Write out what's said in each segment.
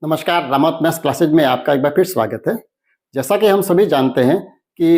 नमस्कार, रामौत maths classes में आपका एक बार फिर स्वागत है। जैसा कि हम सभी जानते हैं कि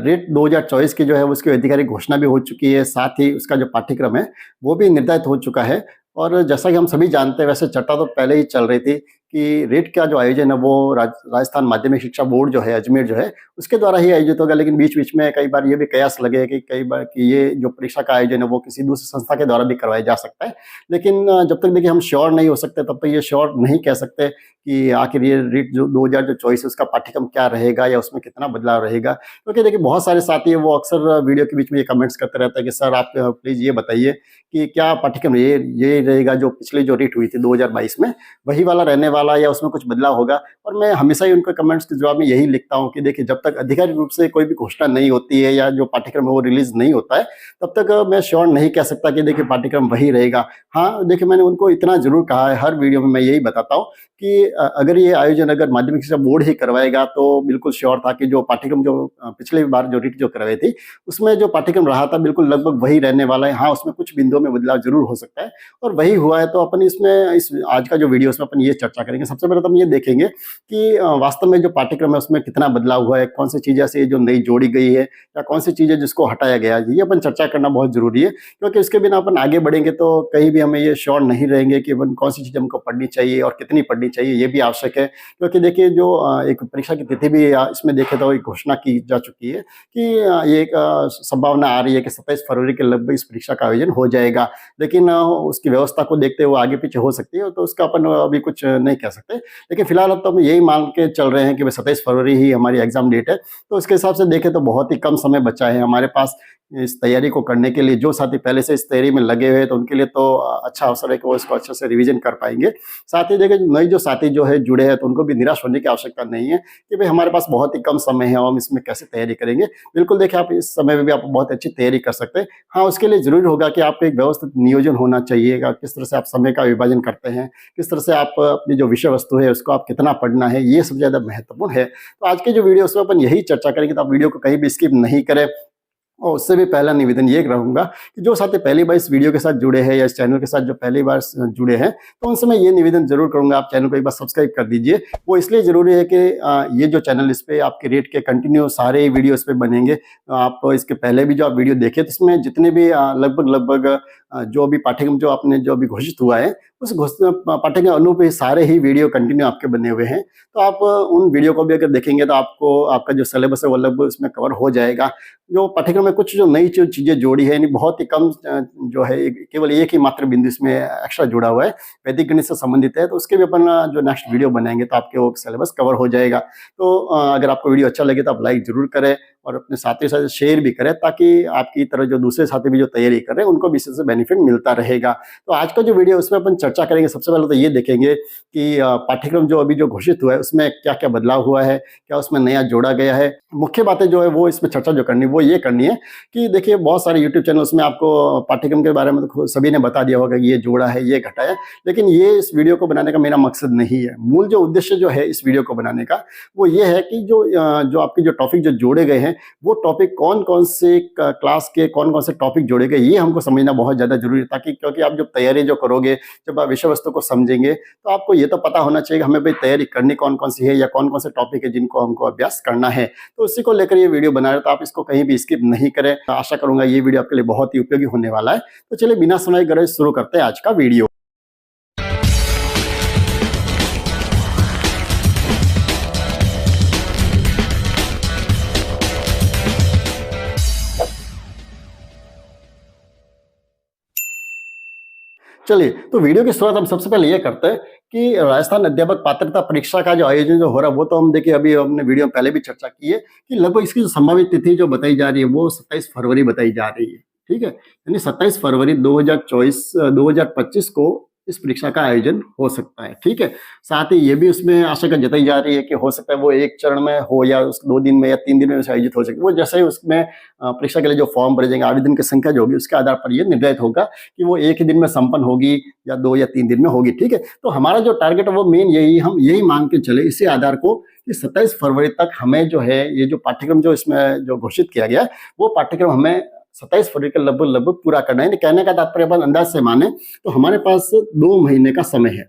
रेट 2024 की जो है उसकी आधिकारिक घोषणा भी हो चुकी है, साथ ही उसका जो पाठ्यक्रम है वो भी निर्धारित हो चुका है। और जैसा कि हम सभी जानते हैं, वैसे चर्चा तो पहले ही चल रही थी कि रेट का जो आयोजन है वो राजस्थान माध्यमिक शिक्षा बोर्ड जो है, अजमेर जो है, उसके द्वारा ही आयोजित होगा। लेकिन बीच-बीच में कई बार ये भी कयास लगे कि कई बार कि ये जो परीक्षा का आयोजन है वो किसी दूसरी संस्था के द्वारा भी करवाया जा सकता है। लेकिन जब तक देखिए हम श्योर नहीं हो सकते, तब तक ये श्योर नहीं कह सकते कि आखिर ये रेट जो 2024 है उसका पाठ्यक्रम क्या रहेगा या उसमें कितना बदलाव रहेगा। क्योंकि देखिए बहुत सारे साथी हैं, वो अक्सर वीडियो के बीच में ये कमेंट्स करते रहते हैं कि सर आप प्लीज़ ये बताइए कि क्या पाठ्यक्रम ये रहेगा जो पिछली जो रेट हुई थी 2022 में, वही वाला रहने वाला या उसमें कुछ बदलाव होगा? और मैं हमेशा ही उनके कमेंट्स के जवाब में यही लिखता हूँ कि देखिए जब तक आधिकारिक रूप से कोई भी घोषणा नहीं होती है या जो पाठ्यक्रम है वो रिलीज़ नहीं होता है, तब तक मैं श्योर नहीं कह सकता कि देखिए पाठ्यक्रम वही रहेगा। हाँ, देखिए मैंने उनको इतना ज़रूर कहा है, हर वीडियो में मैं यही बताता हूँ कि अगर ये आयोजन अगर माध्यमिक शिक्षा बोर्ड ही करवाएगा तो बिल्कुल श्योर था कि जो पाठ्यक्रम जो पिछली बार जो रीट जो करवाई थी, उसमें जो पाठ्यक्रम रहा था बिल्कुल लगभग वही रहने वाला है। हाँ, उसमें कुछ बिंदुओं में बदलाव ज़रूर हो सकता है और वही हुआ है। तो अपन इसमें इस आज का जो वीडियो है उसमें अपन ये चर्चा करेंगे। सबसे पहले तो हम ये देखेंगे कि वास्तव में जो पाठ्यक्रम है उसमें कितना बदलाव हुआ है, कौन-सी चीज़ ऐसी है जो नई जोड़ी गई है या कौन-सी चीज़ है जिसको हटाया गया है। ये अपन चर्चा करना बहुत ज़रूरी है, क्योंकि इसके बिना अपन आगे बढ़ेंगे तो कहीं भी हमें ये श्योर नहीं रहेंगे कि अपन कौन-सी चीज़ हमको पढ़नी चाहिए और कितनी पढ़नी चाहिए, ये भी आवश्यक है। क्योंकि देखिए जो एक परीक्षा की तिथि भी इसमें देखें तो एक घोषणा की जा चुकी है कि ये एक संभावना आ रही है कि 27 फरवरी के लगभग इस परीक्षा का आयोजन हो जाएगा। लेकिन उसकी व्यवस्था को देखते हुए आगे पीछे हो सकती है, तो उसका अपन अभी कुछ नहीं कह सकते। लेकिन फिलहाल अब तो हम यही मान के चल रहे हैं कि भाई 27 फरवरी ही हमारी एग्ज़ाम डेट है। तो उसके हिसाब से देखें तो बहुत ही कम समय बचा है हमारे पास इस तैयारी को करने के लिए। जो साथी पहले से इस तैयारी में लगे हुए हैं तो उनके लिए तो अच्छा अवसर है कि वो इसको अच्छे से रिवीजन कर पाएँगे। साथ ही देखिए नए जो साथी जो है जुड़े हैं तो उनको भी निराश होने की आवश्यकता नहीं है कि भाई हमारे पास बहुत ही कम समय है और हम इसमें कैसे तैयारी करेंगे। बिल्कुल देखिए आप इस समय में भी आप बहुत अच्छी तैयारी कर सकते हैं। हाँ, उसके लिए ज़रूरी होगा कि आपको एक व्यवस्थित नियोजन होना चाहिएगा, किस तरह से आप समय का विभाजन करते हैं, किस तरह से आप अपनी जो विषय वस्तु है उसको आप कितना पढ़ना है, ये सबसे ज़्यादा महत्वपूर्ण है। तो आज की जो वीडियो है उसमें अपन यही चर्चा करेंगे, तो आप वीडियो को कहीं भी स्किप नहीं करें। और उससे भी पहला निवेदन ये रहूँगा कि जो साथी पहली बार इस वीडियो के साथ जुड़े हैं या इस चैनल के साथ जो पहली बार जुड़े हैं, तो उनसे मैं ये निवेदन ज़रूर करूँगा, आप चैनल को एक बार सब्सक्राइब कर दीजिए। वो इसलिए ज़रूरी है कि ये जो चैनल इस पे आपके रेट के कंटिन्यू सारे वीडियो इस पे बनेंगे। आप इसके पहले भी जो आप वीडियो देखे तो उसमें जितने भी लगभग जो भी पाठ्यक्रम जो आपने जो अभी घोषित हुआ है, उस पाठ्यक्रम अनुरूप ही सारे ही वीडियो कंटिन्यू आपके बने हुए हैं। तो आप उन वीडियो को भी अगर देखेंगे तो आपको आपका जो सिलेबस है वो लगभग उसमें कवर हो जाएगा। जो पाठ्यक्रम में कुछ जो नई जो चीज़ें जोड़ी है, यानी बहुत ही कम जो है केवल एक ही मात्र बिंदु इसमें एक्स्ट्रा जुड़ा हुआ है, वैदिक गणित से संबंधित है, तो उसके भी अपन जो नेक्स्ट वीडियो बनाएँगे तो आपके वो सिलेबस कवर हो जाएगा। तो अगर आपको वीडियो अच्छा लगे तो आप लाइक ज़रूर करें और अपने साथियों के साथ शेयर भी करें, ताकि आपकी तरह जो दूसरे साथी भी जो तैयारी कर रहे हैं उनको भी इससे बेनिफिट मिलता रहेगा। तो आज का जो वीडियो है उसमें अपन चर्चा करेंगे। सबसे पहले तो ये देखेंगे कि पाठ्यक्रम जो अभी जो घोषित हुआ है उसमें क्या-क्या बदलाव हुआ है, क्या उसमें नया जोड़ा गया है। मुख्य बातें जो है वो इसमें चर्चा जो करनी है वो ये करनी है कि देखिए बहुत सारे यूट्यूब चैनल उसमें आपको पाठ्यक्रम के बारे में तो सभी ने बता दिया होगा कि ये जोड़ा है, ये घटा है। लेकिन ये इस वीडियो को बनाने का मेरा मकसद नहीं है। मूल जो उद्देश्य जो है इस वीडियो को बनाने का वो ये है कि जो आपके जो टॉपिक जो जोड़े गए हैं, वो टॉपिक कौन-कौन से क्लास के कौन-कौन से टॉपिक जोड़े गए, ये हमको समझना बहुत ज़्यादा ज़रूरी है, ताकि क्योंकि आप जब तैयारी जो करोगे, जब आप विषय वस्तु को समझेंगे, तो आपको ये तो पता होना चाहिए कि हमें भाई तैयारी करनी कौन-कौन सी है या कौन-कौन से टॉपिक है जिनको हमको अभ्यास करना है। तो उसी को लेकर ये वीडियो बना रहे हैं, तो आप इसको कहीं भी स्किप नहीं करें। आशा करूँगा ये वीडियो आपके लिए बहुत ही उपयोगी होने वाला है। तो चलिए बिना समय गए शुरू करते हैं आज का वीडियो। चलिए, तो वीडियो की शुरुआत हम सबसे पहले ये करते हैं कि राजस्थान अध्यापक पात्रता परीक्षा का जो आयोजन जो हो रहा है, वो तो हम देखिए अभी हमने वीडियो में पहले भी चर्चा की है कि लगभग इसकी जो संभावित तिथि जो बताई जा रही है, वो 27 फरवरी बताई जा रही है, ठीक है? यानी 27 फरवरी 2025 को इस परीक्षा का आयोजन हो सकता है, ठीक है? साथ ही ये भी उसमें आशंका जताई जा रही है कि हो सकता है वो एक चरण में हो या उस 2 दिन में या 3 दिन में से आयोजित हो सके। वो जैसे ही उसमें परीक्षा के लिए जो फॉर्म भरे जाएँगे, आवेदन की संख्या जो होगी, उसके आधार पर ये निर्धारित होगा कि वो 1 ही दिन में संपन्न होगी या 2 या 3 दिन में होगी, ठीक है? तो हमारा जो टारगेट है वो मेन यही हम यही मान के चले इसी आधार को कि 27 फरवरी तक हमें जो है ये जो पाठ्यक्रम जो इसमें जो घोषित किया गया है, वो पाठ्यक्रम हमें 27 फरवरी के लगभग पूरा करना है। कहने का तात्पर्य अपन अंदाज से माने तो हमारे पास 2 महीने का समय है।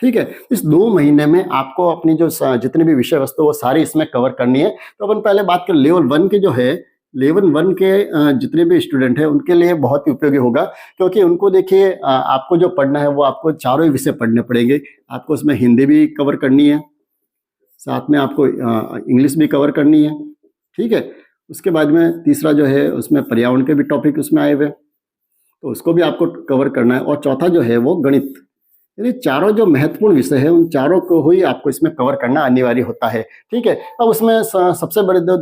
ठीक है। इस 2 महीने में आपको अपनी जो जितनी भी विषय वस्तु वो सारी इसमें कवर करनी है। तो अपन पहले बात करें लेवल 1 के जो है, लेवल 1 के जितने भी स्टूडेंट हैं उनके लिए बहुत ही उपयोगी होगा, क्योंकि उनको देखिए आपको जो पढ़ना है वो आपको चारों ही विषय पढ़ने पड़ेंगे। आपको उसमें हिंदी भी कवर करनी है, साथ में आपको इंग्लिश भी कवर करनी है, ठीक है। उसके बाद में तीसरा जो है उसमें पर्यावरण के भी टॉपिक उसमें आए हुए, तो उसको भी आपको कवर करना है। और चौथा जो है वो गणित। यानी चारों जो महत्वपूर्ण विषय है उन चारों को ही आपको इसमें कवर करना अनिवार्य होता है, ठीक है। अब उसमें सबसे बड़े दो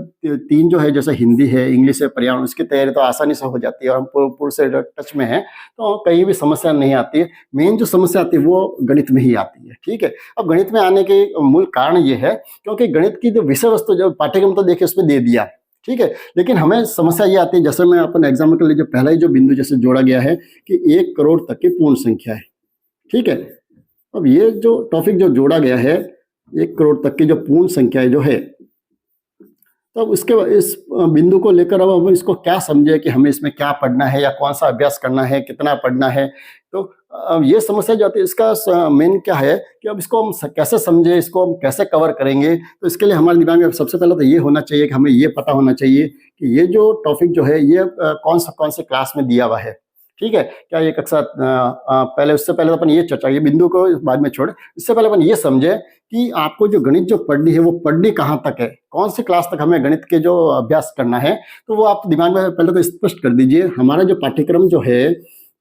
3 जो है, जैसे हिंदी है, इंग्लिश है, पर्यावरण, उसकी तैयारी तो आसानी से हो जाती है और हम पूर्ण से टच में है, तो कहीं भी समस्या नहीं आती है। मेन जो समस्या आती है वो गणित में ही आती है, ठीक है। अब गणित में आने के मूल कारण ये है क्योंकि गणित की जो विषय वस्तु जो पाठ्यक्रम तो देखिए उसमें दे दिया, ठीक है, लेकिन हमें समस्या ये आती है, जैसे मैं अपन एग्जाम्पल के लिए जो पहला ही जो बिंदु जैसे जोड़ा गया है कि 1 करोड़ तक की पूर्ण संख्या है, ठीक है। अब ये जो टॉपिक जो जोड़ा गया है 1 करोड़ तक की जो पूर्ण संख्या जो है, तो अब इसके इस बिंदु को लेकर अब हम इसको क्या समझे कि हमें इसमें क्या पढ़ना है या कौन सा अभ्यास करना है, कितना पढ़ना है। तो अब ये समस्या जो आती है इसका मेन क्या है कि अब इसको हम कैसे समझे, इसको हम कैसे कवर करेंगे। तो इसके लिए हमारे दिमाग में सबसे पहले तो ये होना चाहिए कि हमें ये पता होना चाहिए कि ये जो टॉपिक जो है ये कौन से क्लास में दिया हुआ है, ठीक है। क्या ये कक्षा पहले, उससे पहले तो अपन ये चर्चा, ये बिंदु को बाद में छोड़, इससे पहले अपन ये समझे कि आपको जो गणित जो पढ़नी है वो पढ़नी कहाँ तक है, कौन सी क्लास तक हमें गणित के जो अभ्यास करना है। तो वो आप दिमाग में पहले तो स्पष्ट कर दीजिए। हमारा जो पाठ्यक्रम जो है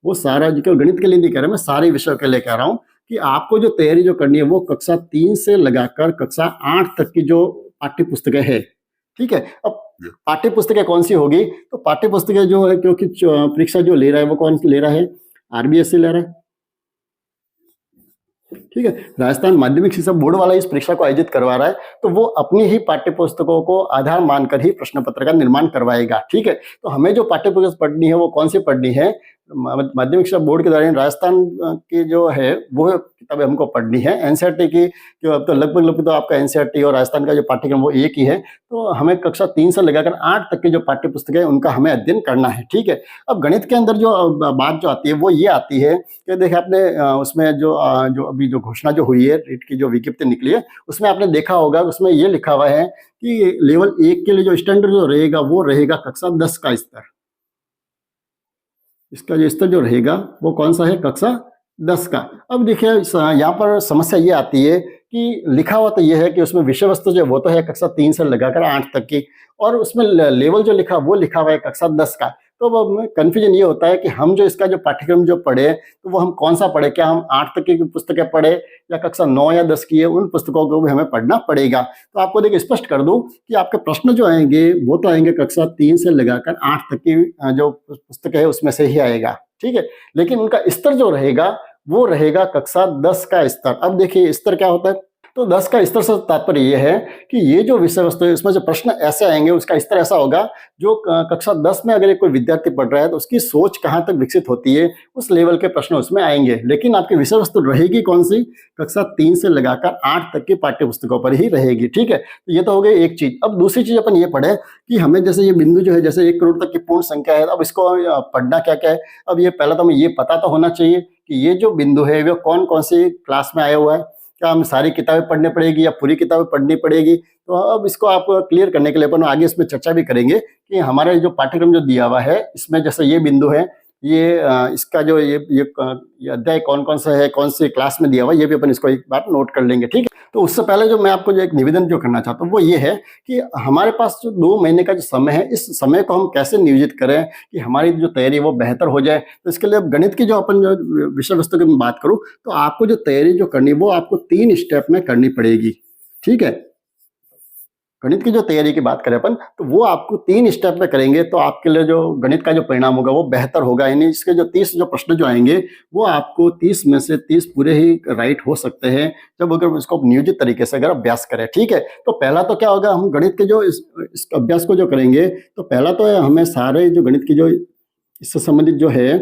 वो सारा, जो गणित के लिए नहीं कह रहा, मैं सारे विषयों के लिए कह रहा हूँ कि आपको जो तैयारी जो करनी है वो कक्षा 3 से लगाकर कक्षा 8 तक की जो पाठ्य पुस्तकें है, ठीक है। अब पाठ्य पुस्तकें कौन सी होगी, तो पाठ्य पुस्तकें जो है, क्योंकि परीक्षा जो ले रहा है वो कौन ले रहा है, आरबीएससी ले रहा है, ठीक है। राजस्थान माध्यमिक शिक्षा बोर्ड वाला इस परीक्षा को आयोजित करवा रहा है, तो वो अपनी ही पाठ्य पुस्तकों को आधार मानकर ही प्रश्न पत्र का निर्माण करवाएगा, ठीक है। तो हमें जो पाठ्य पुस्तक पढ़नी है वो कौन सी पढ़नी है, माध्यमिक शिक्षा बोर्ड के द्वारा राजस्थान की जो है वो किताबें हमको पढ़नी है। एनसीईआरटी की जो अब तो लगभग तो आपका एनसीईआरटी और राजस्थान का जो पाठ्यक्रम वो एक ही है, तो हमें कक्षा 3 से लेकर 8 तक की जो पाठ्य पुस्तक है उनका हमें अध्ययन करना है, ठीक है। अब गणित के अंदर जो बात जो आती है वो ये आती है कि देखिए आपने उसमें जो अभी जो घोषणा जो हुई है, रीट की जो विज्ञप्ति निकली है, उसमें आपने देखा होगा, उसमें ये लिखा हुआ है कि लेवल 1 के लिए जो स्टैंडर्ड जो रहेगा वो रहेगा कक्षा 10 का स्तर। इसका जो स्तर जो रहेगा वो कौन सा है, कक्षा 10 का। अब देखिए यहाँ पर समस्या ये आती है कि लिखा हुआ तो ये है कि उसमें विषय वस्तु जो वो तो है कक्षा 3 से लगाकर 8 तक की, और उसमें लेवल जो लिखा वो लिखा हुआ है कक्षा 10 का। तो अब कन्फ्यूजन ये होता है कि हम जो इसका जो पाठ्यक्रम जो पढ़े तो वो हम कौन सा पढ़े, क्या हम 8 तक की पुस्तकें पढ़े या कक्षा 9 या 10 की है, उन पुस्तकों को भी हमें पढ़ना पड़ेगा। तो आपको देखिए स्पष्ट कर दूं कि आपके प्रश्न जो आएंगे वो तो आएंगे कक्षा 3 से लगाकर 8 तक की जो पुस्तक है उसमें से ही आएगा, ठीक है। लेकिन उनका स्तर जो रहेगा वो रहेगा कक्षा 10 का स्तर। अब देखिए स्तर क्या होता है, तो 10 का स्तर से तात्पर्य ये है कि ये जो विषय वस्तु है इसमें जो प्रश्न ऐसे आएंगे उसका स्तर ऐसा होगा जो कक्षा 10 में अगर कोई विद्यार्थी पढ़ रहा है तो उसकी सोच कहाँ तक विकसित होती है उस लेवल के प्रश्न उसमें आएंगे। लेकिन आपकी विषय वस्तु रहेगी कौन सी, कक्षा 3 से लगाकर 8 तक की पाठ्य पुस्तकों पर ही रहेगी, ठीक है। तो ये तो हो गई एक चीज। अब दूसरी चीज अपन ये पढ़े कि हमें जैसे ये बिंदु जो है जैसे 1 करोड़ तक की पूर्ण संख्या है, अब इसको पढ़ना क्या क्या है। अब ये पहला तो हमें ये पता तो होना चाहिए कि ये जो बिंदु है वो कौन कौन सी क्लास में आया हुआ है, क्या हम सारी किताबें पढ़नी पड़ेगी या पूरी किताबें पढ़नी पड़ेगी। तो अब इसको आप क्लियर करने के लिए अपन आगे इसमें चर्चा भी करेंगे कि हमारा जो पाठ्यक्रम जो दिया हुआ है इसमें जैसे ये बिंदु है, ये इसका जो ये अध्याय कौन कौन सा है, कौन सी क्लास में दिया हुआ है, ये भी अपन इसको एक बार नोट कर लेंगे, ठीक है। तो उससे पहले जो मैं आपको जो एक निवेदन जो करना चाहता हूँ वो ये है कि हमारे पास जो 2 महीने का जो समय है, इस समय को हम कैसे नियोजित करें कि हमारी जो तैयारी वो बेहतर हो जाए। तो इसके लिए अब गणित की जो अपन जो विषय वस्तु की बात करूँ तो आपको जो तैयारी जो करनी वो आपको 3 स्टेप में करनी पड़ेगी, ठीक है। गणित की जो तैयारी की बात करें अपन तो वो आपको 3 स्टेप में करेंगे तो आपके लिए जो गणित का जो परिणाम होगा वो बेहतर होगा। यानी इसके जो 30 जो प्रश्न जो आएंगे वो आपको 30 में से 30 पूरे ही राइट हो सकते हैं जब अगर इसको नियोजित तरीके से अगर अभ्यास करें, ठीक है। तो पहला तो क्या होगा, हम गणित के जो इस अभ्यास को जो करेंगे तो पहला तो हमें सारे जो गणित की जो इससे संबंधित जो है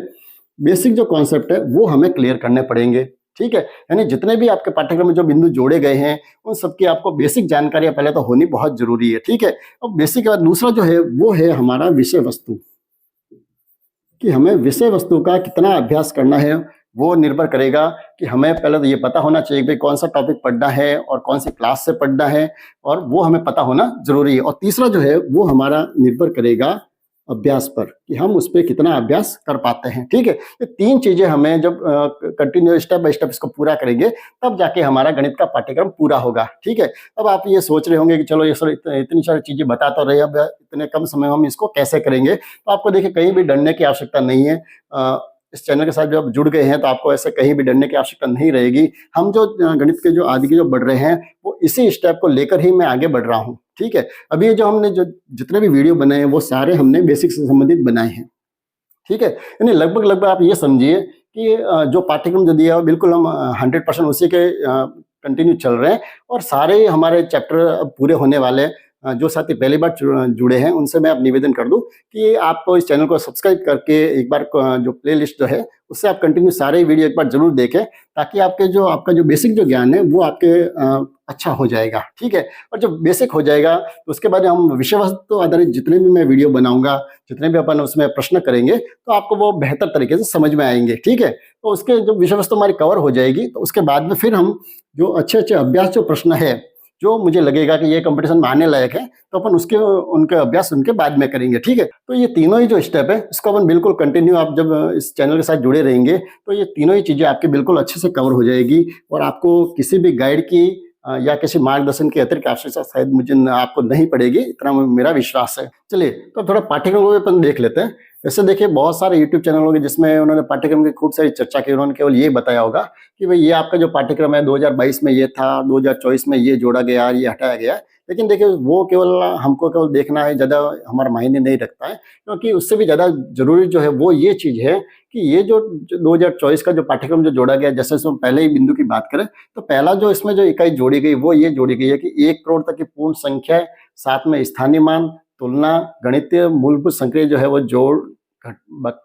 बेसिक जो कॉन्सेप्ट है वो हमें क्लियर करने पड़ेंगे, ठीक है। यानी जितने भी आपके पाठ्यक्रम में जो बिंदु जोड़े गए हैं उन सबकी आपको बेसिक जानकारी पहले तो होनी बहुत जरूरी है, ठीक है। अब बेसिक के बाद दूसरा जो है वो है हमारा विषय वस्तु, कि हमें विषय वस्तु का कितना अभ्यास करना है वो निर्भर करेगा कि हमें पहले तो ये पता होना चाहिए कि कौन सा टॉपिक पढ़ना है और कौन सी क्लास से पढ़ना है, और वो हमें पता होना जरूरी है। और तीसरा जो है वो हमारा निर्भर करेगा अभ्यास पर, कि हम उस पर कितना अभ्यास कर पाते हैं। ठीक है, ये 3 चीजें हमें जब कंटिन्यू स्टेप बाय स्टेप इसको पूरा करेंगे तब जाके हमारा गणित का पाठ्यक्रम पूरा होगा। ठीक है, अब आप ये सोच रहे होंगे कि चलो ये सर इतनी सारी चीजें बता तो रहे, अब इतने कम समय में हम इसको कैसे करेंगे। तो आपको देखिए कहीं भी डरने की आवश्यकता नहीं है। इस चैनल के साथ जब आप जुड़ गए हैं तो आपको ऐसे कहीं भी डरने की आवश्यकता नहीं रहेगी। हम जो गणित के जो आगे जो बढ़ रहे हैं वो इसी स्टेप को लेकर ही मैं आगे बढ़ रहा हूँ। ठीक है, अभी ये जो हमने जो जितने भी वीडियो बनाए हैं वो सारे हमने बेसिक से संबंधित बनाए हैं। ठीक है, यानी लगभग आप ये समझिए कि जो पाठ्यक्रम जो दिया है बिल्कुल हम 100% उसी के कंटिन्यू चल रहे हैं, और सारे हमारे चैप्टर अब पूरे होने वाले हैं। जो साथी पहली बार जुड़े हैं उनसे मैं आप निवेदन कर दूं कि आप इस चैनल को सब्सक्राइब करके एक बार जो प्लेलिस्ट जो है उससे आप कंटिन्यू सारे वीडियो एक बार जरूर देखें, ताकि आपका जो बेसिक जो ज्ञान है वो आपके अच्छा हो जाएगा। ठीक है, और जब बेसिक हो जाएगा तो उसके बाद हम विषय वस्तु आधारित जितने भी मैं वीडियो बनाऊंगा, जितने भी अपन उसमें प्रश्न करेंगे तो आपको वो बेहतर तरीके से समझ में आएंगे। ठीक है, तो उसके जो विषय वस्तु हमारी कवर हो जाएगी तो उसके बाद में फिर हम जो अच्छे अभ्यास जो प्रश्न है जो मुझे लगेगा कि ये कंपटीशन में आने लायक है तो अपन उनके अभ्यास उनके बाद में करेंगे। ठीक है, तो ये तीनों ही जो स्टेप है इसको अपन बिल्कुल कंटिन्यू, आप जब इस चैनल के साथ जुड़े रहेंगे तो ये तीनों ही चीजें आपके बिल्कुल अच्छे से कवर हो जाएगी, और आपको किसी भी गाइड की या किसी मार्गदर्शन की अतिरिक्त आवश्यकता शायद आपको नहीं पड़ेगी, इतना मेरा विश्वास है। चलिए तो थोड़ा पाठ्यक्रम को भी अपन देख लेते हैं। वैसे देखिए बहुत सारे यूट्यूब चैनल होंगे जिसमें उन्होंने पाठ्यक्रम की खूब सारी चर्चा की, उन्होंने केवल ये बताया होगा कि भाई ये आपका जो पाठ्यक्रम है 2022 में ये था, 2024 में ये जोड़ा गया, ये हटाया गया। लेकिन देखिए वो हमको केवल देखना है, ज़्यादा हमारा मायने नहीं रखता है, क्योंकि उससे भी ज़्यादा जरूरी जो है वो ये चीज़ है कि ये जो 2024 का जो पाठ्यक्रम जो जोड़ा गया, जैसे इसमें पहले ही बिंदु की बात करें तो पहला जो इसमें जो इकाई जोड़ी गई वो ये जोड़ी गई है कि 1 करोड़ तक की पूर्ण संख्या, साथ में स्थानीय मान, तुलना, गणितीय मूलभूत संक्रिया जो है वो जोड़,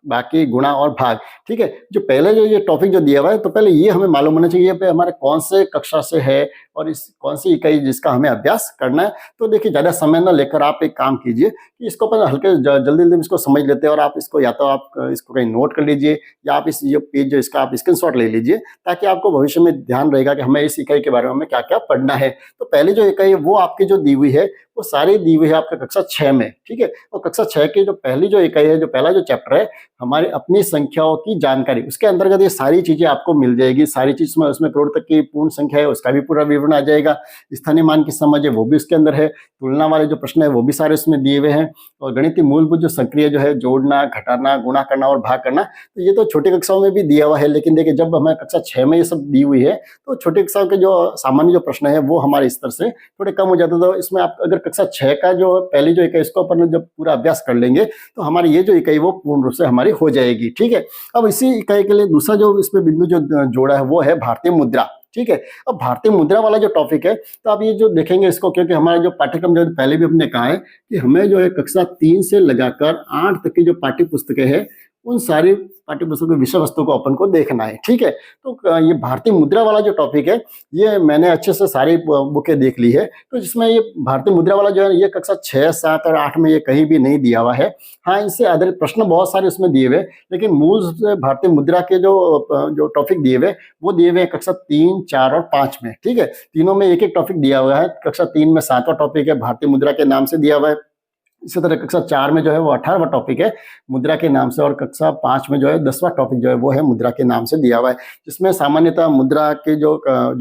बाकी गुणा और भाग। ठीक है, जो पहले जो ये टॉपिक जो दिया हुआ है तो पहले ये हमें मालूम होना चाहिए पे हमारे कौन से कक्षा से है और इस कौन सी इकाई जिसका हमें अभ्यास करना है। तो देखिए ज्यादा समय ना लेकर आप एक काम कीजिए कि इसको अपन हल्के जल्दी इसको समझ लेते हैं, और आप इसको या तो आप इसको कहीं नोट कर लीजिए या आप इस ये पेज जो इसका आप स्क्रीनशॉट ले लीजिए, ताकि आपको भविष्य में ध्यान रहेगा कि हमें इस इकाई के बारे में हमें क्या क्या पढ़ना है। तो पहली जो इकाई है वो आपकी जो दी हुई है वो सारी दी हुई है आपका कक्षा 6 में। ठीक है, और कक्षा 6 की जो पहली जो इकाई है, जो पहला जो चैप्टर है हमारे अपनी संख्याओं की जानकारी, उसके अंतर्गत ये सारी चीजें आपको मिल जाएगी। सारी चीज में उसमें करोड़ तक की पूर्ण संख्या है उसका भी पूरा विवरण आ जाएगा, स्थानीय मान की समझ है वो भी उसके अंदर है, तुलना वाले जो प्रश्न है वो भी सारे उसमें दिए हुए हैं, और गणितीय मूलभूत जो संक्रिया जो है जोड़ना, घटाना, गुणा करना और भाग करना, तो ये तो छोटी कक्षाओं में भी दिया हुआ है। लेकिन देखिए जब हमें कक्षा 6 में ये सब दी हुई है तो छोटी कक्षाओं के जो सामान्य जो प्रश्न है वो हमारे स्तर से थोड़े कम हो जाते हैं। तो इसमें आप अगर कक्षा 6 का जो पहली जो इकाई इसको अपन जब पूरा अभ्यास कर लेंगे तो हमारी ये जो इकाई वो पूर्ण रूप से हमारी हो जाएगी। ठीक है, अब इसी इकाई के लिए दूसरा जो इसमें बिंदु जो जोड़ा है वो है भारतीय मुद्रा। ठीक है, अब भारतीय मुद्रा वाला जो टॉपिक है तो आप ये जो देखेंगे इसको, क्योंकि हमारा जो पाठ्यक्रम जो पहले भी हमने कहा है कि हमें जो है कक्षा 3 से लगाकर 8 तक की जो पाठ्य पुस्तकें हैं उन सारी पाठ्य पुस्तकों की विषय वस्तु को अपन को देखना है। ठीक है, तो ये भारतीय मुद्रा वाला जो टॉपिक है ये मैंने अच्छे से सारी बुकें देख ली है, तो जिसमें ये भारतीय मुद्रा वाला जो है ये कक्षा 6, 7 और 8 में ये कहीं भी नहीं दिया हुआ है। हाँ, इससे आधारित प्रश्न बहुत सारे उसमें दिए हुए, लेकिन मूल से भारतीय मुद्रा के जो टॉपिक दिए हुए वो दिए हुए कक्षा 3, 4 और 5 में। ठीक है, तीनों में एक एक टॉपिक दिया हुआ है। कक्षा 3 में 7वां टॉपिक है भारतीय मुद्रा के नाम से दिया हुआ है। इसी तरह कक्षा 4 में जो है वो 18वां टॉपिक है मुद्रा के नाम से, और कक्षा 5 में जो है 10वां टॉपिक जो है वो है मुद्रा के नाम से दिया हुआ है, जिसमें सामान्यतः मुद्रा के जो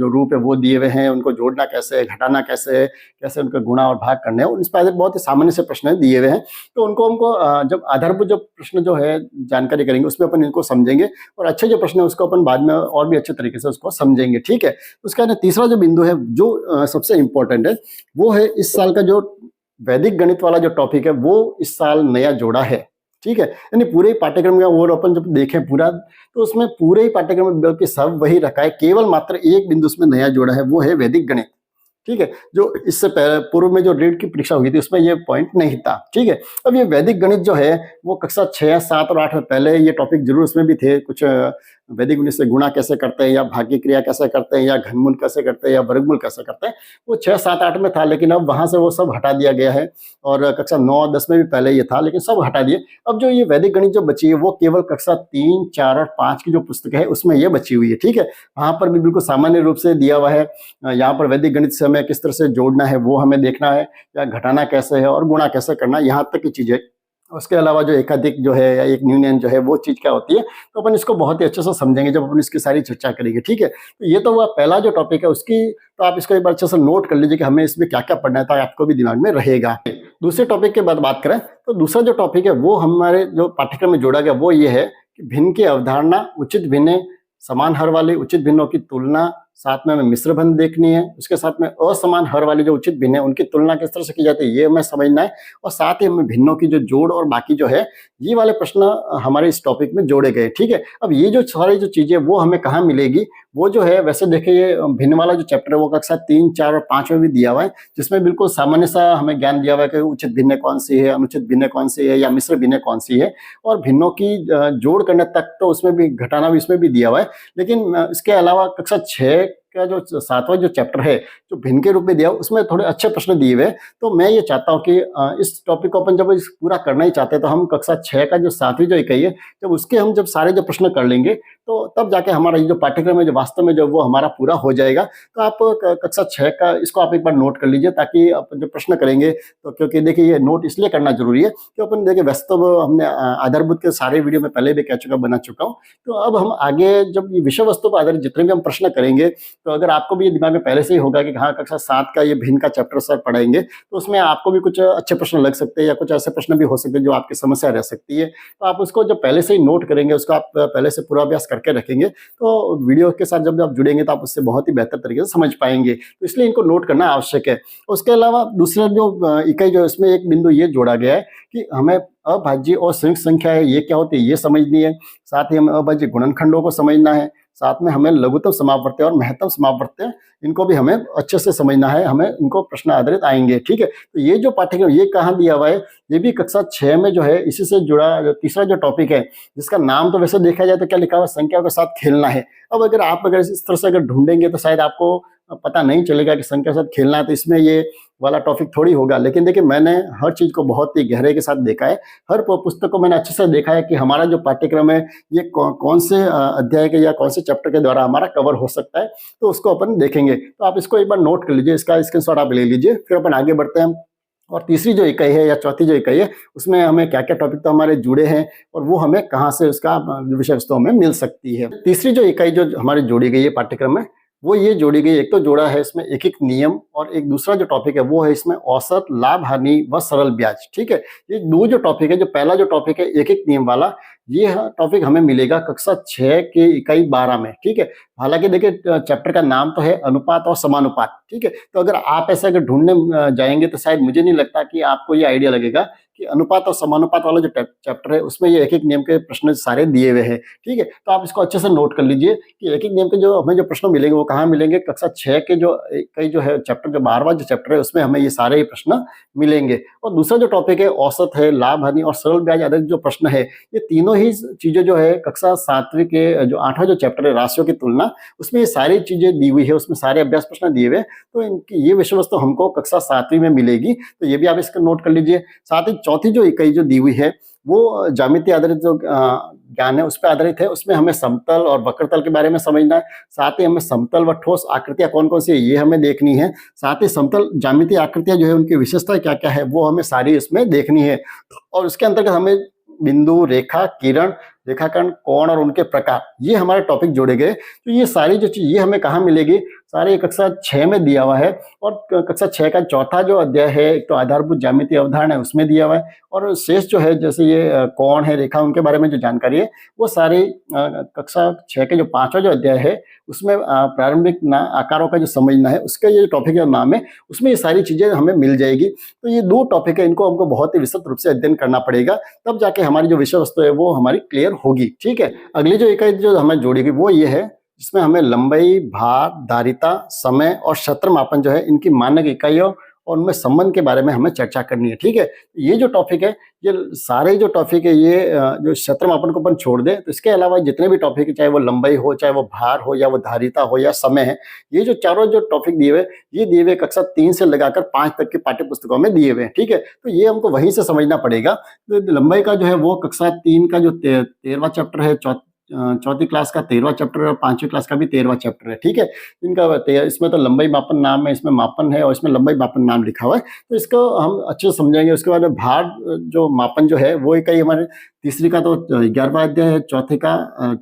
रूप है वो दिए हुए हैं, उनको जोड़ना कैसे है, घटाना कैसे है, कैसे उनका गुणा और भाग करने हैं, उन पर बहुत ही सामान्य से प्रश्न दिए हुए हैं। तो उनको हमको जब आधारभूत जो प्रश्न जो है जानकारी करेंगे उसमें अपन इनको समझेंगे, और अच्छे जो प्रश्न है उसको अपन बाद में और भी अच्छे तरीके से उसको समझेंगे। ठीक है, उसका तीसरा जो बिंदु है जो सबसे इंपॉर्टेंट है वो है इस साल का जो वैदिक गणित वाला जो टॉपिक है वो इस साल नया जोड़ा है। ठीक है, यानी पूरे ही पाठ्यक्रम का वो अपन जब देखें पूरा तो उसमें पूरे ही पाठ्यक्रम में बल्कि सब वही रखा है, केवल मात्र एक बिंदु उसमें नया जोड़ा है वो है वैदिक गणित। ठीक है, जो इससे पूर्व में जो रीट की परीक्षा हुई थी उसमें ये पॉइंट नहीं था। ठीक है, अब ये वैदिक गणित जो है वो कक्षा 6, 7 और 8 में पहले ये टॉपिक जरूर उसमें भी थे। कुछ वैदिक गणित से गुणा कैसे करते हैं, या भाज्य क्रिया कैसे करते हैं, या घनमूल कैसे करते हैं, या वर्गमूल कैसे करते हैं, वो 6, 7, 8 में था। लेकिन अब वहां से वो सब हटा दिया गया है, और कक्षा 9, 10 में भी पहले ये था, लेकिन सब हटा दिए। अब जो ये वैदिक गणित जो बची है वो केवल कक्षा 3, 4 और 5 की जो पुस्तक है उसमें ये बची हुई है। ठीक है, वहां पर भी बिल्कुल सामान्य रूप से दिया हुआ है। यहाँ पर वैदिक गणित से हमें किस तरह से जोड़ना है वो हमें देखना है, या घटाना कैसे है और गुणा कैसे करना, यहाँ तक की चीजें। उसके अलावा जो एकाधिक जो है या एक यूनियन जो है वो चीज क्या होती है, तो अपन इसको बहुत ही अच्छे से समझेंगे जब अपन इसकी सारी चर्चा करेंगे। ठीक है, तो ये तो हुआ पहला जो टॉपिक है उसकी, तो आप इसको एक बार अच्छे से नोट कर लीजिए कि हमें इसमें क्या क्या पढ़ना है, तो आपको भी दिमाग में रहेगा। दूसरे टॉपिक के बाद बात करें तो दूसरा जो टॉपिक है वो हमारे जो पाठ्यक्रम में जोड़ा गया वो ये है कि भिन्न की अवधारणा, उचित भिन्न, समान हर वाले उचित भिन्नों की तुलना, साथ में हमें मिश्र भिन्न देखनी है। उसके साथ में असमान हर वाले जो उचित भिन्न है उनकी तुलना किस तरह से की जाती है ये हमें समझना है, और साथ ही हमें भिन्नों की जो जोड़ और बाकी जो है ये वाले प्रश्न हमारे इस टॉपिक में जोड़े गए। ठीक है, अब ये जो सारी जो चीजें वो हमें कहाँ मिलेगी, वो जो है वैसे देखिए ये भिन्न वाला जो चैप्टर है वो कक्षा 3, 4 और 5 में भी दिया हुआ है, जिसमें बिल्कुल सामान्य सा हमें ज्ञान दिया हुआ है कि उचित भिन्न कौन सी है, अनुचित भिन्न कौन सी है, या मिश्र भिन्न कौन सी है, और भिन्नों की जोड़ करने तक तो उसमें भी, घटाना भी इसमें भी दिया हुआ है। लेकिन इसके अलावा कक्षा 6 का जो 7वां जो चैप्टर है जो भिन्न के रूप में दिया उसमें थोड़े अच्छे प्रश्न दिए हुए। तो मैं ये चाहता हूँ कि इस टॉपिक को अपन जब इस पूरा करना ही चाहते हैं तो हम कक्षा 6 का जो 7वीं जो इकाई है जब उसके हम जब सारे जो प्रश्न कर लेंगे तो तब जाके हमारा ये जो पाठ्यक्रम है जो वास्तव में जो वो हमारा पूरा हो जाएगा। तो आप कक्षा 6 का इसको आप एक बार नोट कर लीजिए, ताकि अपन जो प्रश्न करेंगे तो, क्योंकि देखिए ये नोट इसलिए करना जरूरी है कि अपन देखिए वास्तव हमने आधारभूत के सारे वीडियो में पहले भी कह चुका, बना चुका हूँ। तो अब हम आगे जब ये विषय वस्तु पर आधारित जितने भी हम प्रश्न करेंगे, तो अगर आपको भी ये दिमाग में पहले से ही होगा कि हाँ कक्षा 7 का ये भिन्न का चैप्टर सर पढ़ाएंगे, तो उसमें आपको भी कुछ अच्छे प्रश्न लग सकते हैं, या कुछ ऐसे प्रश्न भी हो सकते हैं जो आपकी समस्या रह सकती है। तो आप उसको जब पहले से ही नोट करेंगे, उसको आप पहले से पूरा अभ्यास करके रखेंगे, तो वीडियो के साथ जब आप जुड़ेंगे तो आप उससे बहुत ही बेहतर तरीके से समझ पाएंगे। तो इसलिए इनको नोट करना आवश्यक है। उसके अलावा दूसरा जो इकाई जो इसमें एक बिंदु ये जोड़ा गया है कि हमें अभाज्य और संयुक्त संख्या है ये क्या होती है ये समझनी है, साथ ही हमें अभाज्य गुणनखंडों को समझना है, साथ में हमें लघुत्तम समापवर्त्य और महत्तम समापवर्त्य इनको भी हमें अच्छे से समझना है, हमें इनको प्रश्न आधारित आएंगे। ठीक है, तो ये जो पाठ्यक्रम ये कहाँ दिया हुआ है, ये भी कक्षा 6 में जो है इसी से जुड़ा तीसरा जो टॉपिक है, जिसका नाम तो वैसे देखा जाए तो क्या लिखा हुआ, संख्याओं के साथ खेलना है। अब अगर आप इस तरह से अगर ढूंढेंगे तो शायद आपको पता नहीं चलेगा कि संख्या के साथ खेलना है, तो इसमें ये वाला टॉपिक थोड़ी होगा। लेकिन देखिए मैंने हर चीज को बहुत ही गहरे के साथ देखा है, हर पुस्तक को मैंने अच्छे से देखा है कि हमारा जो पाठ्यक्रम है ये कौन से अध्याय के या कौन से चैप्टर के द्वारा हमारा कवर हो सकता है, तो उसको अपन देखेंगे। तो आप इसको एक बार नोट कर लीजिए, इसका स्क्रीनशॉट आप ले लीजिए, फिर अपन आगे बढ़ते हैं। और तीसरी जो इकाई है या चौथी जो इकाई है उसमें हमें क्या क्या टॉपिक तो हमारे जुड़े हैं और वो हमें कहाँ से उसका विषय वस्तु हमें मिल सकती है। तीसरी जो इकाई जो हमारी जोड़ी गई है पाठ्यक्रम में वो ये जोड़ी गई, एक तो जोड़ा है इसमें एक एक नियम, और एक दूसरा जो टॉपिक है वो है इसमें औसत, लाभ हानि व सरल ब्याज। ठीक है, ये दो जो टॉपिक है, जो पहला जो टॉपिक है एक एक नियम वाला, ये टॉपिक हमें मिलेगा कक्षा 6 के इकाई 12 में। ठीक है, हालांकि देखिए चैप्टर का नाम तो है अनुपात और समानुपात। ठीक है, तो अगर आप ऐसे अगर ढूंढने जाएंगे तो शायद मुझे नहीं लगता कि आपको ये आइडिया लगेगा कि अनुपात और समानुपात वाला जो चैप्टर है उसमें ये एक एक नियम के प्रश्न सारे दिए हुए हैं। ठीक है, तो आप इसको अच्छे से नोट कर लीजिए कि एक एक नियम के जो हमें जो प्रश्न मिलेंगे वो कहाँ मिलेंगे, कक्षा 6 के जो कई जो है चैप्टर, जो 12वां जो चैप्टर है उसमें हमें ये सारे ही प्रश्न मिलेंगे। और दूसरा जो टॉपिक है औसत है, लाभ हानि और सरल ब्याज आधारित जो प्रश्न है, ये तीनों ही चीजें जो है कक्षा 7वीं के जो 8वां जो चैप्टर है राशियों की तुलना, उसमें ये सारी चीजें दी हुई है, उसमें सारे अभ्यास प्रश्न दिए हुए। तो इनकी ये विषय वस्तु हमको कक्षा 7वीं में मिलेगी, तो ये भी आप इसको नोट कर लीजिए। साथ ही चौथी जो इकाई जो दी हुई है वो ज्यामिति आधारित जो ज्ञान है उस पर आधारित है, उसमें हमें समतल और वक्रतल के बारे में समझना है, साथ ही हमें समतल व ठोस आकृतियां कौन कौन सी है ये हमें देखनी है, साथ ही समतल ज्यामितीय आकृतियां जो है उनकी विशेषता क्या क्या है वो हमें सारी इसमें देखनी है। और उसके अंतर्गत हमें बिंदु, रेखा, किरण, रेखाखंड, कोण और उनके प्रकार, ये हमारे टॉपिक जोड़े गए। तो ये सारी जो चीज ये हमें कहाँ मिलेगी, सारे कक्षा 6 में दिया हुआ है। और कक्षा 6 का चौथा जो अध्याय है, एक तो आधारभूत ज्यामितीय अवधारणा है उसमें दिया हुआ है, और शेष जो है जैसे ये कोण है, रेखा, उनके बारे में जो जानकारी है वो सारी कक्षा 6 के जो 5वां जो अध्याय है उसमें प्रारंभिक आकारों का जो समझना है उसका ये टॉपिक का नाम है, उसमें ये सारी चीजें हमें मिल जाएगी। तो ये दो टॉपिक है, इनको हमको बहुत ही विस्तृत रूप से अध्ययन करना पड़ेगा, तब जाके हमारी जो विषय वस्तु है वो हमारी क्लियर होगी। ठीक है, अगली जो इकाई जो हमें जोड़ेगी वो ये है जिसमें हमें लंबाई, भार, धारिता, समय और क्षेत्र मापन जो है इनकी मानक इकाइयों और उनमें संबंध के बारे में हमें चर्चा करनी है। ठीक है, ये जो टॉपिक है, ये सारे जो टॉपिक है, ये जो क्षेत्र मापन को अपन छोड़ दें तो इसके अलावा जितने भी टॉपिक है, चाहे वो लंबाई हो, चाहे वो भार हो, या वो धारिता हो, या समय है, ये जो चारों जो टॉपिक दिए हुए, ये दिए हुए कक्षा 3 से लगाकर 5 तक की पाठ्य पुस्तकों में दिए हुए हैं। ठीक है, तो ये हमको वहीं से समझना पड़ेगा। तो लंबाई का जो है वो कक्षा 3 का जो 13वां चैप्टर है, चौथी क्लास का 13वां चैप्टर है और 5वीं क्लास का भी 13वां चैप्टर है। ठीक है, इसमें तो लंबाई मापन नाम है, इसमें मापन है और इसमें लंबाई मापन नाम लिखा हुआ है, तो इसको हम अच्छे से समझेंगे। उसके बाद भार जो मापन जो है वो इकाई हमारे तीसरी का तो 11वां अध्याय है, चौथे का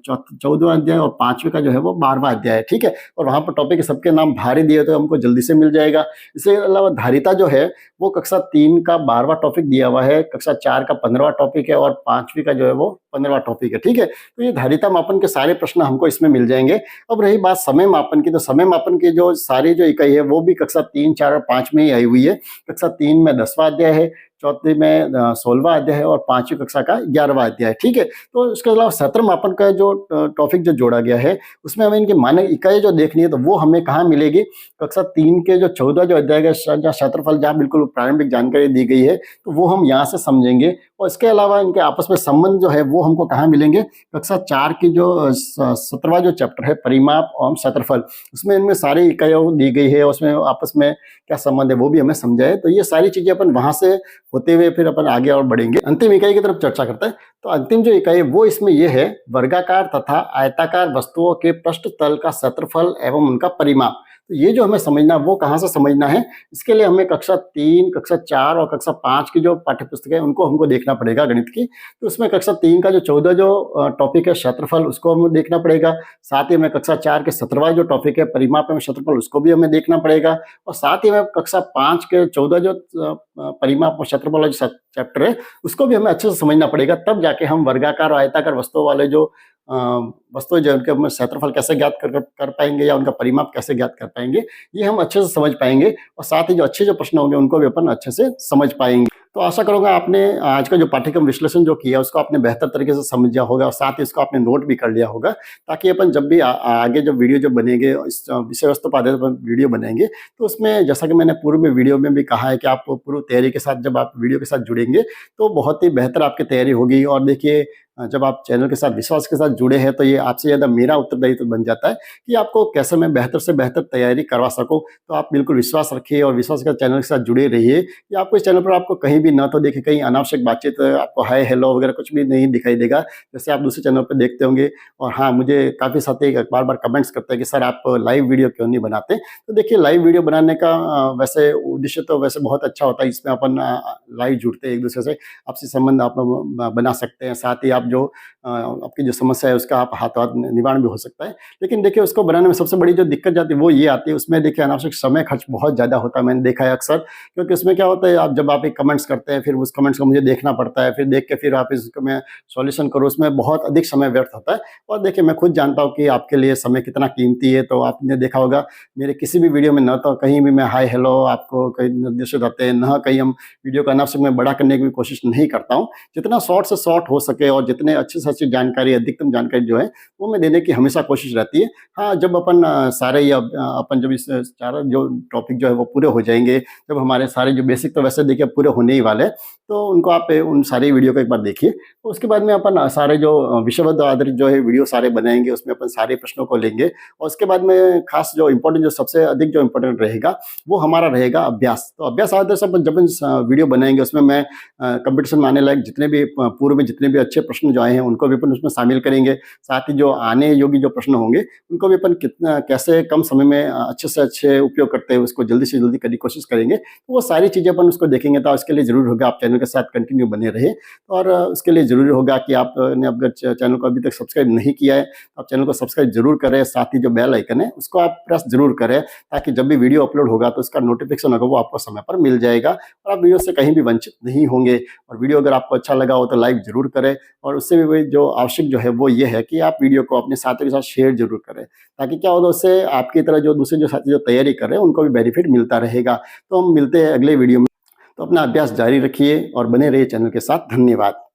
14वां अध्याय और 5वें का जो है वो 12वां अध्याय है। ठीक है, और वहाँ पर टॉपिक सबके नाम भारी दिए तो हमको जल्दी से मिल जाएगा। इसके अलावा धारिता जो है वो कक्षा 3 का 12वां टॉपिक दिया हुआ है, कक्षा 4 का 15वां टॉपिक है और 5वीं का जो है वो 15वां टॉपिक है। ठीक है, तो ये धारिता मापन के सारे प्रश्न हमको इसमें मिल जाएंगे। अब रही बात समय मापन की, तो समय मापन की जो सारी जो इकाई है वो भी कक्षा 3, 4 और 5 में ही आई हुई है। कक्षा 3 में 10वां अध्याय है, चौथी में 16वां अध्याय है और 5वीं कक्षा का 11वां अध्याय है। ठीक है, तो इसके अलावा क्षेत्र मापन का जो टॉपिक जो जोड़ा गया है उसमें हमें इनकी मानक इकाई जो देखनी है तो वो हमें कहाँ मिलेगी, कक्षा 3 के जो 14 जो अध्याय का क्षेत्रफल जहाँ बिल्कुल प्रारंभिक जानकारी दी गई है तो वो हम यहाँ से समझेंगे। और इसके अलावा इनके आपस में संबंध जो है वो हमको कहाँ मिलेंगे, कक्षा 4 की जो 17वां जो चैप्टर है परिमाप एवं क्षेत्रफल, उसमें इनमें सारी इकाइयों दी गई है, उसमें आपस में क्या संबंध है वो भी हमें समझाए। तो ये सारी चीजें अपन वहां से होते हुए फिर अपन आगे और बढ़ेंगे, अंतिम इकाई की तरफ चर्चा करते हैं। तो अंतिम जो इकाई है वो इसमें यह है, वर्गाकार तथा आयताकार वस्तुओं के पृष्ठ तल का क्षेत्रफल एवं उनका परिमाप। तो ये जो हमें समझना वो कहाँ से समझना है, इसके लिए हमें कक्षा 3, कक्षा 4 और कक्षा 5 की जो पाठ्य पुस्तक है उनको हमको देखना पड़ेगा गणित की। तो उसमें कक्षा 3 का जो 14 जो टॉपिक है क्षेत्रफल उसको हमें देखना पड़ेगा, साथ ही हमें कक्षा 4 के 17वां जो टॉपिक है परिमाप एवं क्षेत्रफल उसको भी हमें देखना पड़ेगा, और साथ ही हमें कक्षा 5 के 14 जो परिमाप और क्षेत्रफल वाला जो चैप्टर है उसको भी हमें अच्छे से समझना पड़ेगा। तब जाके हम वर्गाकार और आयताकार वस्तुओं वाले जो वस्तु जो उनके हम क्षेत्रफल कैसे ज्ञात कर पाएंगे या उनका परिमाप कैसे ज्ञात कर पाएंगे, ये हम अच्छे से समझ पाएंगे, और साथ ही जो अच्छे जो प्रश्न होंगे उनको भी अपन अच्छे से समझ पाएंगे। तो आशा करूंगा आपने आज का जो पाठ्यक्रम विश्लेषण जो किया उसको आपने बेहतर तरीके से समझा होगा और साथ ही इसको आपने नोट भी कर लिया होगा, ताकि अपन जब भी आगे जब वीडियो जो बनेंगे इस विषय वस्तु पर आधारित वीडियो बनाएंगे तो उसमें जैसा कि मैंने पूर्व में वीडियो में भी कहा है कि आप पूर्व तैयारी के साथ जब आप वीडियो के साथ जुड़ेंगे तो बहुत ही बेहतर आपकी तैयारी होगी। और देखिए जब आप चैनल के साथ विश्वास के साथ जुड़े हैं तो ये आपसे ज़्यादा मेरा उत्तरदायित्व बन जाता है कि आपको कैसे मैं बेहतर से बेहतर तैयारी करवा सकूं। तो आप बिल्कुल विश्वास रखिए और विश्वास के चैनल के साथ जुड़े रहिए कि आपको इस चैनल पर आपको कहीं भी ना तो देखे कहीं अनावश्यक बातचीत, आपको हाय हेलो वगैरह कुछ भी नहीं दिखाई देगा जैसे आप दूसरे चैनल पर देखते होंगे। और हाँ, मुझे काफ़ी साथी बार बार कमेंट्स करते हैं कि सर आप लाइव वीडियो क्यों नहीं बनाते। तो देखिए लाइव वीडियो बनाने का वैसे उद्देश्य तो वैसे बहुत अच्छा होता है, इसमें अपन लाइव जुड़ते हैं एक दूसरे से, आपसी संबंध आप बना सकते हैं, साथ ही आप जो आपकी जो समस्या है उसका आप हाथों हाथ निवारण भी हो सकता है। लेकिन देखिए उसको बनाने में सबसे बड़ी जो दिक्कत जाती है वो ये आती है, उसमें देखिए अनावश्यक समय खर्च बहुत ज़्यादा होता है, मैंने देखा है अक्सर। क्योंकि उसमें क्या होता है, आप जब आप एक कमेंट्स करते हैं फिर उस कमेंट्स को मुझे देखना पड़ता है, फिर देख के फिर आप इसको मैं सॉल्यूशन करो, उसमें बहुत अधिक समय व्यर्थ होता है। और देखिए मैं खुद जानता हूँ कि आपके लिए समय कितना कीमती है। तो आपने देखा होगा मेरे किसी भी वीडियो में न तो कहीं भी मैं हाय हेलो आपको कहीं निर्देशित आते हैं, न कहीं हम वीडियो का अनावश्यक मैं बड़ा करने की भी कोशिश नहीं करता हूँ। जितना शॉर्ट से शॉर्ट हो सके और जितने अच्छे से अच्छी जानकारी, अधिकतम जानकारी जो है वो मैं देने की हमेशा कोशिश रहती है। हाँ, जब अपन सारे या अपन जब इस चारों जो टॉपिक जो है वो पूरे हो जाएंगे, जब हमारे सारे जो बेसिक तो वैसे देखिए पूरे होने ही वाले हैं, तो उनको आप उन सारी वीडियो को एक बार देखिए। तो उसके बाद में अपन सारे जो विषयवस्तु आधारित जो है वीडियो सारे बनाएंगे, उसमें अपन सारे प्रश्नों को लेंगे। और उसके बाद में खास जो इम्पोर्टेंट, जो सबसे अधिक जो इम्पोर्टेंट रहेगा वो हमारा रहेगा अभ्यास। तो अभ्यास आधारित से जब वीडियो बनाएंगे उसमें मैं कंपटीशन में आने लायक जितने भी पूर्व में जितने भी अच्छे प्रश्न जो आए हैं उनको भी अपन उसमें शामिल करेंगे। साथ ही जो आने योग्य जो प्रश्न होंगे उनको भी अपन कितना कैसे कम समय में अच्छे से अच्छे उपयोग करते हैं उसको जल्दी से जल्दी करने की कोशिश करेंगे। तो वो सारी चीज़ें अपन उसको देखेंगे। तो उसके लिए ज़रूरी होगा आप चैनल के साथ कंटिन्यू बने रहे, और उसके लिए ज़रूरी होगा कि आपने अगर चैनल को अभी तक सब्सक्राइब नहीं किया है तो आप चैनल को सब्सक्राइब जरूर करें। साथ ही जो बेल आइकन है उसको आप प्रेस जरूर करें, ताकि जब भी वीडियो अपलोड होगा तो उसका नोटिफिकेशन होगा वो आपको समय पर मिल जाएगा और आप वीडियो से कहीं भी वंचित नहीं होंगे। और वीडियो अगर आपको अच्छा लगा हो तो लाइक जरूर करें, और उससे भी जो आवश्यक जो है वो ये है कि आप वीडियो को अपने साथियों के साथ शेयर जरूर करें, ताकि क्या होगा उससे आपकी तरह जो दूसरे जो साथी जो तैयारी कर रहे हैं उनको भी बेनिफिट मिलता रहेगा। तो हम मिलते हैं अगले वीडियो में। तो अपना अभ्यास जारी रखिए और बने रहिए चैनल के साथ। धन्यवाद।